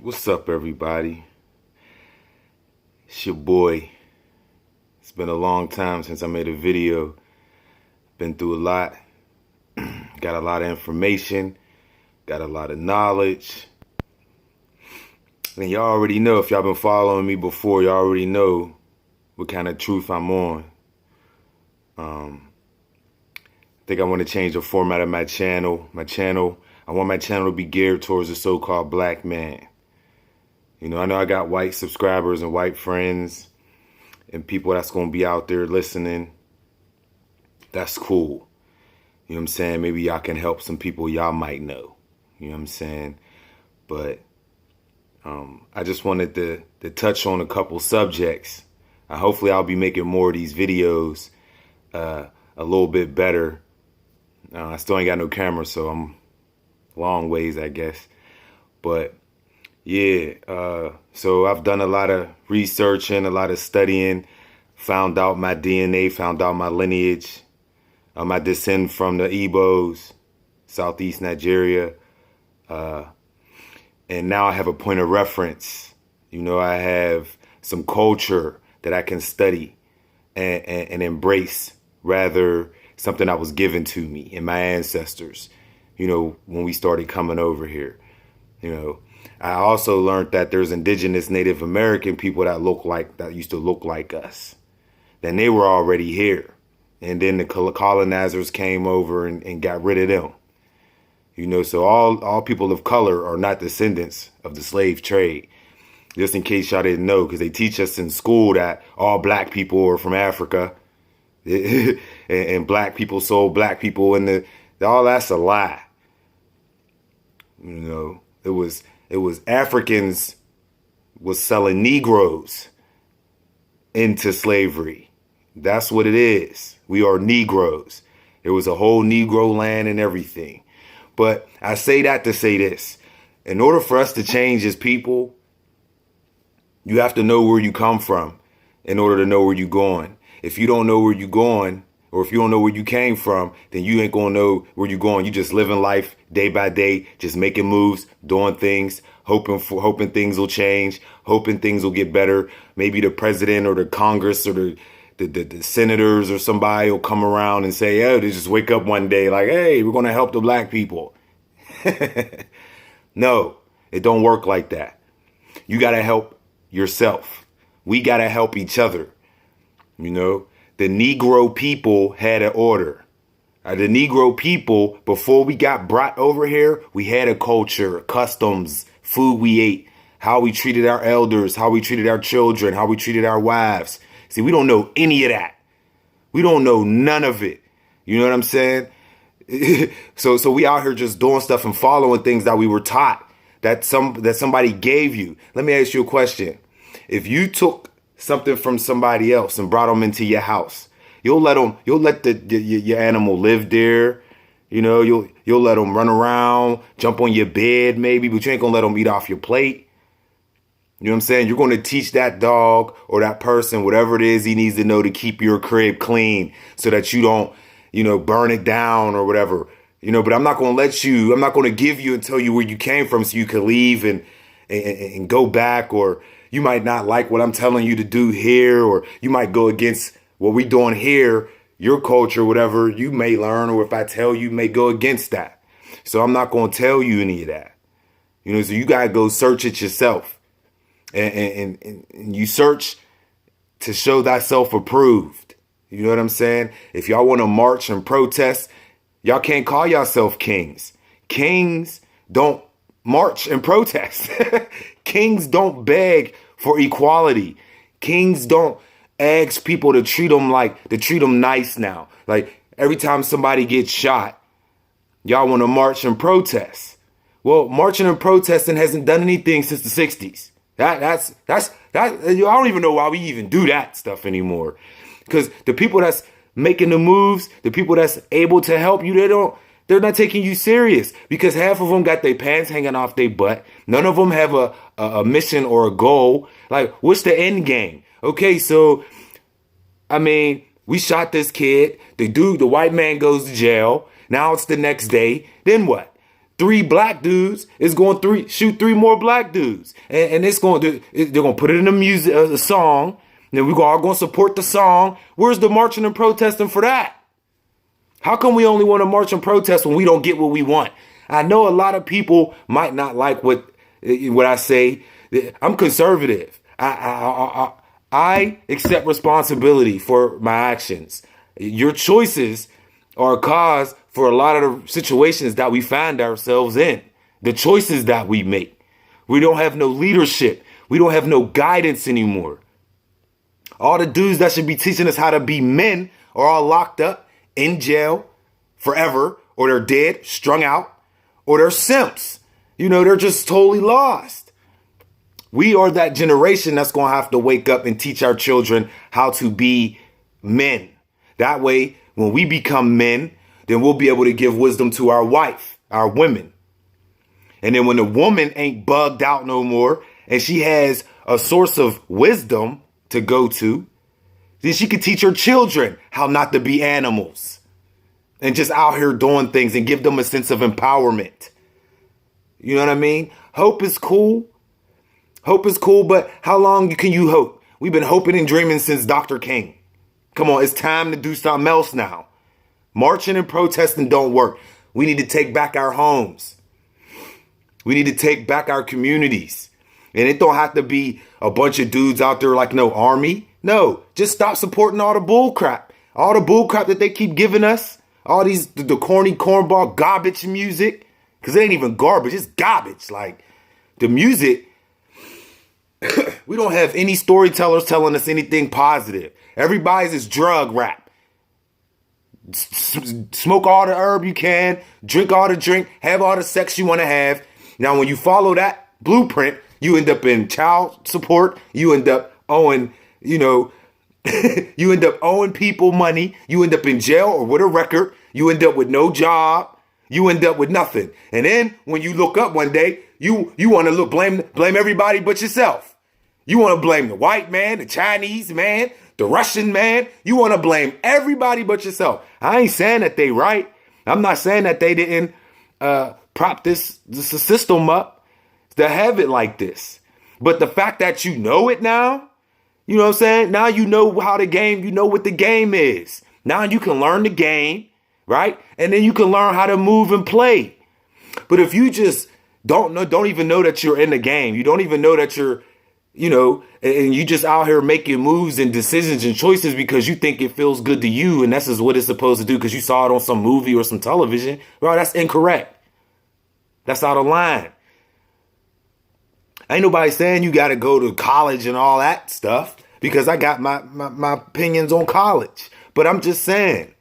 What's up, everybody? It's your boy. It's been a long time since I made a video. Been through a lot. Got a lot of information. Got a lot of knowledge. And y'all already know, if y'all been following me before, y'all already know what kind of truth I'm on. I think I want to change the format of my channel. I want my channel to be geared towards the so-called black man. You know I got white subscribers and white friends and people that's going to be out there listening. That's cool. You know what I'm saying? Maybe y'all can help some people y'all might know. You know what I'm saying? But I just wanted to touch on a couple subjects. Hopefully I'll be making more of these videos a little bit better. I still ain't got no camera, so I'm long ways, I guess. But yeah, so I've done a lot of researching, a lot of studying, found out my DNA, found out my lineage. I descend from the Igbos, Southeast Nigeria. And now I have a point of reference. You know, I have some culture that I can study and embrace, rather something that was given to me and my ancestors, you know, when we started coming over here. You know, I also learned that there's indigenous Native American people that used to look like us. Then they were already here. And then the colonizers came over and got rid of them. You know, so all people of color are not descendants of the slave trade. Just in case y'all didn't know, because they teach us in school that all black people are from Africa. and black people sold black people, and all that's a lie. You know, it was Africans was selling Negroes into slavery. That's what it is. We are Negroes. It was a whole Negro land and everything. But I say that to say this. In order for us to change as people, you have to know where you come from in order to know where you're going. If you don't know where you're going, or if you don't know where you came from, then you ain't gonna know where you're going. You just living life day by day, just making moves, doing things, hoping things will change, hoping things will get better. Maybe the president or the Congress or the senators or somebody will come around and say, oh, they just wake up one day like, hey, we're gonna help the black people. No, it don't work like that. You gotta help yourself. We gotta help each other. You know, the Negro people had an order. The Negro people, before we got brought over here, we had a culture, customs, food we ate, how we treated our elders, how we treated our children, how we treated our wives. See, we don't know any of that. We don't know none of it. You know what I'm saying? So we out here just doing stuff and following things that we were taught, that somebody gave you. Let me ask you a question. If you took something from somebody else and brought them into your house, you'll let your animal live there. You know, you'll let them run around, jump on your bed maybe, but you ain't gonna let them eat off your plate. You know what I'm saying? You're going to teach that dog or that person whatever it is he needs to know to keep your crib clean so that you don't, you know, burn it down or whatever. You know, but I'm not going to give you and tell you where you came from so you can leave and go back, or you might not like what I'm telling you to do here, or you might go against what we doing here, your culture, whatever you may learn, or if I tell you may go against that. So I'm not going to tell you any of that. You know, so you got to go search it yourself. And you search to show thyself approved. You know what I'm saying? If y'all want to march and protest, y'all can't call yourself kings. Kings don't march and protest. Kings don't beg for equality. Kings don't ask people to treat them nice now. Like every time somebody gets shot, y'all want to march and protest. Well, marching and protesting hasn't done anything since the 60s. That I don't even know why we even do that stuff anymore. Because the people that's making the moves, the people that's able to help you, they're not taking you serious, because half of them got their pants hanging off their butt. None of them have a mission or a goal. Like, what's the end game? Okay, so, I mean, we shot this kid. The white man goes to jail. Now it's the next day. Then what? three black dudes is going to shoot three more black dudes. And it's going to, they're going to put it in a song. And then we're all going to support the song. Where's the marching and protesting for that? How come we only want to march and protest when we don't get what we want? I know a lot of might not like what I say. I'm conservative. I accept responsibility for my actions. Your choices are a cause for a lot of the situations that we find ourselves in. The choices that we make. We don't have no leadership. We don't have no guidance anymore. All the dudes that should be teaching us how to be men are all locked up in jail forever, or they're dead, strung out, or they're simps. You know, they're just totally lost. We are that generation that's going to have to wake up and teach our children how to be men. That way, when we become men, then we'll be able to give wisdom to our wife, our women. And then when the woman ain't bugged out no more and she has a source of wisdom to go to, then she can teach her children how not to be animals and just out here doing things and give them a sense of empowerment. You know what I mean? Hope is cool. Hope is cool, but how long can you hope? We've been hoping and dreaming since Dr. King. Come on, it's time to do something else now. Marching and protesting don't work. We need to take back our homes. We need to take back our communities. And it don't have to be a bunch of dudes out there like no army. No, just stop supporting all the bull crap. All the bull crap that they keep giving us. All the corny cornball garbage music. Because it ain't even garbage, it's garbage. Like the music, we don't have any storytellers telling us anything positive. Everybody's is drug rap. Smoke all the herb you can, drink all the drink, have all the sex you want to have. Now, when you follow that blueprint, you end up in child support. You end up owing, you end up owing people money. You end up in jail or with a record. You end up with no job. You end up with nothing. And then when you look up one day, you want to blame everybody but yourself. You want to blame the white man, the Chinese man, the Russian man. You want to blame everybody but yourself. I ain't saying that they right. I'm not saying that they didn't prop this system up to have it like this. But the fact that you know it now, you know what I'm saying? Now you know how the game, you know what the game is. Now you can learn the game, right? And then you can learn how to move and play. But if you just don't even know that you're in the game, you don't even know that you're, and you just out here making moves and decisions and choices because you think it feels good to you and that's just what it's supposed to do because you saw it on some movie or some television, right? That's incorrect. That's out of line. Ain't nobody saying you got to go to college and all that stuff because I got my opinions on college. But I'm just saying,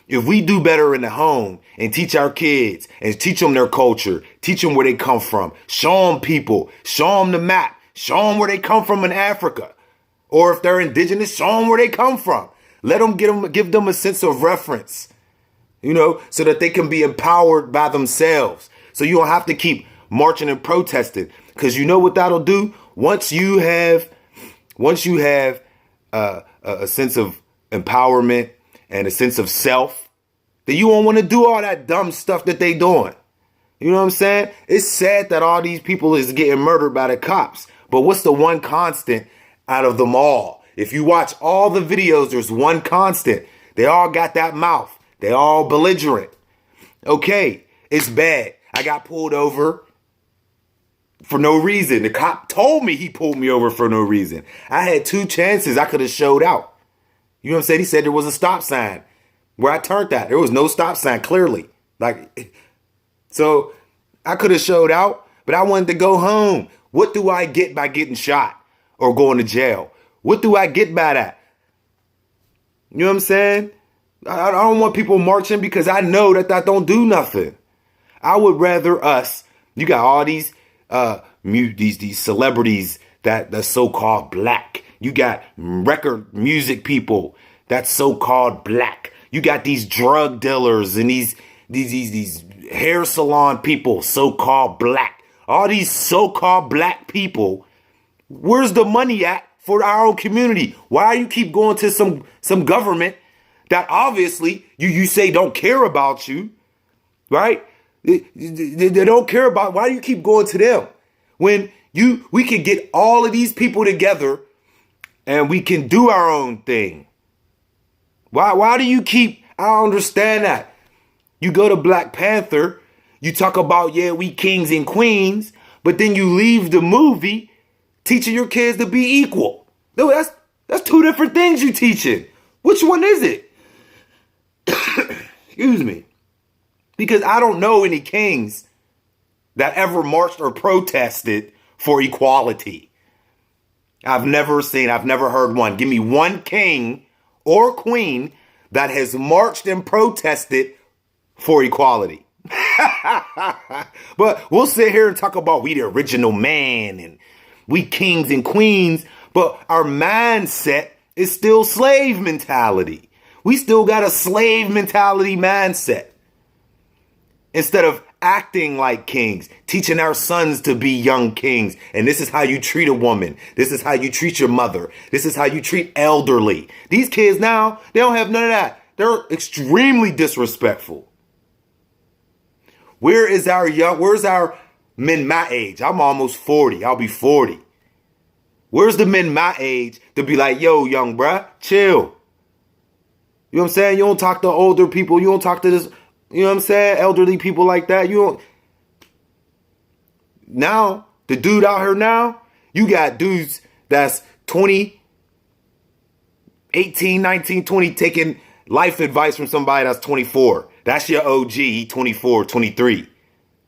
if we do better in the home and teach our kids and teach them their culture, teach them where they come from, show them people, show them the map, show them where they come from in Africa. Or if they're indigenous, show them where they come from. Let them give them a sense of reference, so that they can be empowered by themselves. So you don't have to keep marching and protesting. Because you know what that'll do? Once you have a sense of empowerment and a sense of self, then you won't want to do all that dumb stuff that they doing. You know what I'm saying? It's sad that all these people is getting murdered by the cops. But what's the one constant out of them all? If you watch all the videos, there's one constant. They all got that mouth. They all belligerent. Okay, it's bad. I got pulled over for no reason. The cop told me he pulled me over for no reason. I had 2 chances I could have showed out. You know what I'm saying? He said there was a stop sign where I turned at. There was no stop sign, clearly. So I could have showed out, but I wanted to go home. What do I get by getting shot or going to jail? What do I get by that? You know what I'm saying? I don't want people marching because I know that don't do nothing. I would rather us, you got all these these celebrities that's so-called black. You got record music people that's so-called black. You got these drug dealers and these hair salon people so-called black. All these so-called black people, where's the money at for our own community? Why you keep going to some government that obviously you say don't care about you, right? They don't care about, why do you keep going to them? When we can get all of these people together and we can do our own thing. Why do you keep, I don't understand that. You go to Black Panther, you talk about, yeah, we kings and queens, but then you leave the movie teaching your kids to be equal. No, that's two different things you teaching. Which one is it? Excuse me. Because I don't know any kings that ever marched or protested for equality. I've never heard one. Give me one king or queen that has marched and protested for equality. But we'll sit here and talk about we the original man and we kings and queens, but our mindset is still slave mentality. We still got a slave mentality mindset. Instead of acting like kings, teaching our sons to be young kings. And this is how you treat a woman. This is how you treat your mother. This is how you treat elderly. These kids now, they don't have none of that. They're extremely disrespectful. Where's our men my age? I'm almost 40. I'll be 40. Where's the men my age to be like, yo, young bruh, chill. You know what I'm saying? You don't talk to older people. You don't talk to this, you know what I'm saying? Elderly people like that. You don't. Now, the dude out here now, you got dudes that's 20, 18, 19, 20, taking life advice from somebody that's 24. That's your OG, he 24, 23.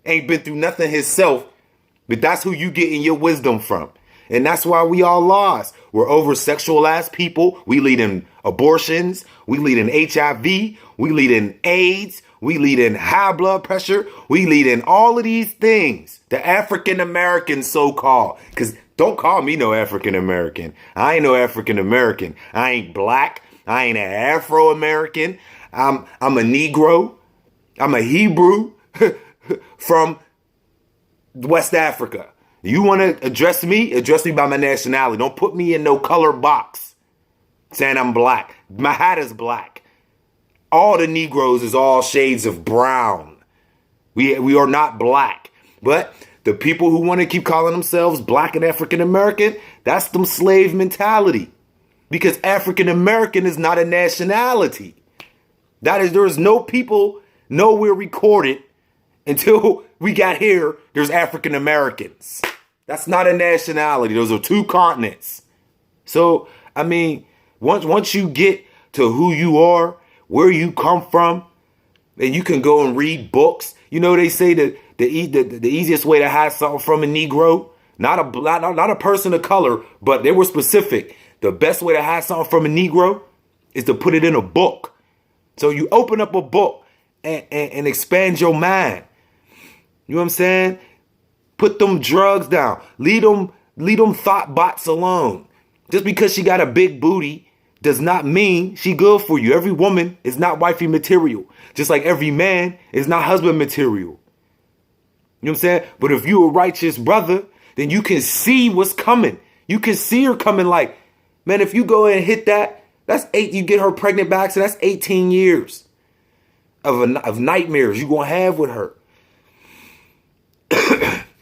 Ain't been through nothing himself, but that's who you getting your wisdom from. And that's why we all lost. We're over-sexualized people. We lead in abortions. We lead in HIV. We lead in AIDS. We lead in high blood pressure. We lead in all of these things. The African-American so-called. Because don't call me no African-American. I ain't no African-American. I ain't black. I ain't an Afro-American. I'm a Negro. I'm a Hebrew from West Africa. You want to address me? Address me by my nationality. Don't put me in no color box saying I'm black. My hat is black. All the Negroes is all shades of brown. We are not black. But the people who want to keep calling themselves black and African American, that's them slave mentality. Because African American is not a nationality. There is no people nowhere recorded until we got here. There's African Americans. That's not a nationality. Those are two continents. So, I mean, once you get to who you are, where you come from, and you can go and read books. You know, they say that the easiest way to hide something from a Negro, not a person of color, but they were specific. The best way to hide something from a Negro is to put it in a book. So you open up a book and expand your mind. You know what I'm saying? Put them drugs down. Leave them thought bots alone. Just because she got a big booty does not mean she good for you. Every woman is not wifey material. Just like every man is not husband material. You know what I'm saying? But if you a righteous brother, then you can see what's coming. You can see her coming like, man, if you go and hit that, that's 8, you get her pregnant back, so that's 18 years of nightmares you gonna have with her.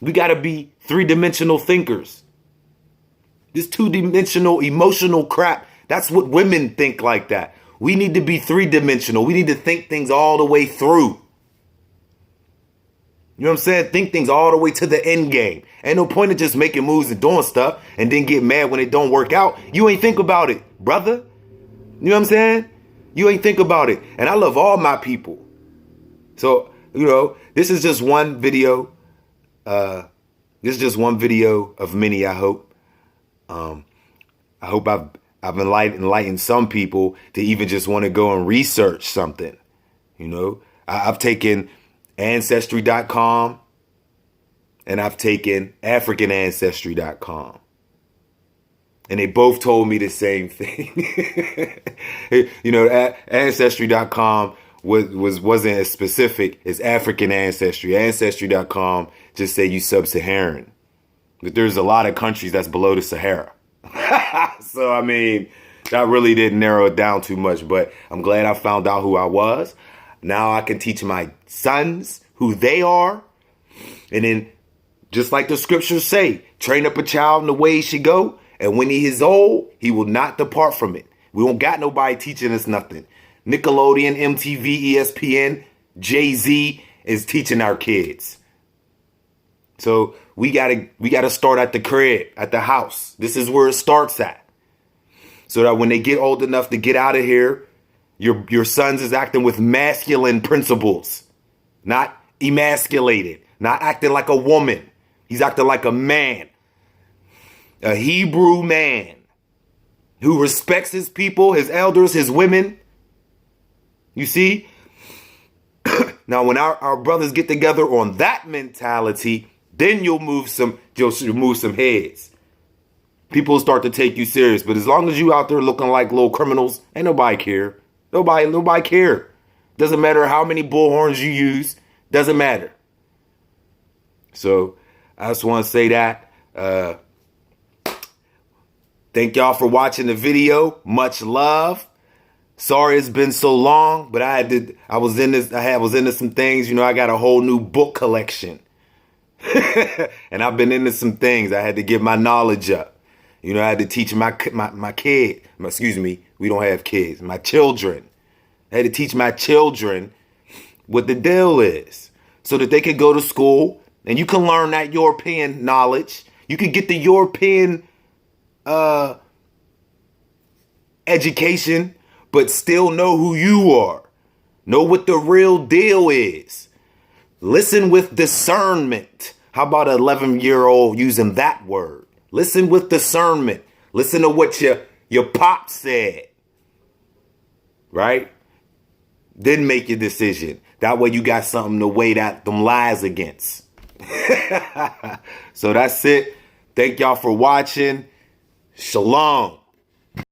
We gotta be 3-dimensional thinkers. This 2-dimensional emotional crap, that's what women think like that. We need to be 3-dimensional. We need to think things all the way through. You know what I'm saying? Think things all the way to the end game. Ain't no point in just making moves and doing stuff and then get mad when it don't work out. You ain't think about it, brother. You know what I'm saying? You ain't think about it. And I love all my people. So, you know, this is just one video. This is just one video of many, I hope. I hope I've enlightened some people to even just want to go and research something. You know, I've taken Ancestry.com and I've taken AfricanAncestry.com. And they both told me the same thing. You know, Ancestry.com wasn't as specific as African Ancestry. Ancestry.com just say you sub-Saharan. But there's a lot of countries that's below the Sahara. So, I mean, that really didn't narrow it down too much. But I'm glad I found out who I was. Now I can teach my sons who they are. And then, just like the scriptures say, train up a child in the way he should go. And when he is old, he will not depart from it. We don't got nobody teaching us nothing. Nickelodeon, MTV, ESPN, Jay-Z is teaching our kids. So we gotta start at the crib, at the house. This is where it starts at. So that when they get old enough to get out of here, your sons is acting with masculine principles, not emasculated, not acting like a woman. He's acting like a man, a Hebrew man who respects his people, his elders, his women. You see? Now, when our brothers get together on that mentality, then you'll move some heads. People start to take you serious. But as long as you out there looking like little criminals, ain't nobody care. Nobody care. Doesn't matter how many bullhorns you use. Doesn't matter. So I just want to say that. Thank y'all for watching the video. Much love. Sorry it's been so long, but I was into some things. You know, I got a whole new book collection. And I've been into some things. I had to get my knowledge up. You know, I had to teach my kid. Excuse me, we don't have kids. My children. I had to teach my children what the deal is so that they could go to school and you can learn that European knowledge. You could get the European education, but still know who you are. Know what the real deal is. Listen with discernment. How about an 11-year-old using that word? Listen with discernment. Listen to what your pop said. Right? Then make your decision. That way you got something to weigh them lies against. So that's it. Thank y'all for watching. Shalom.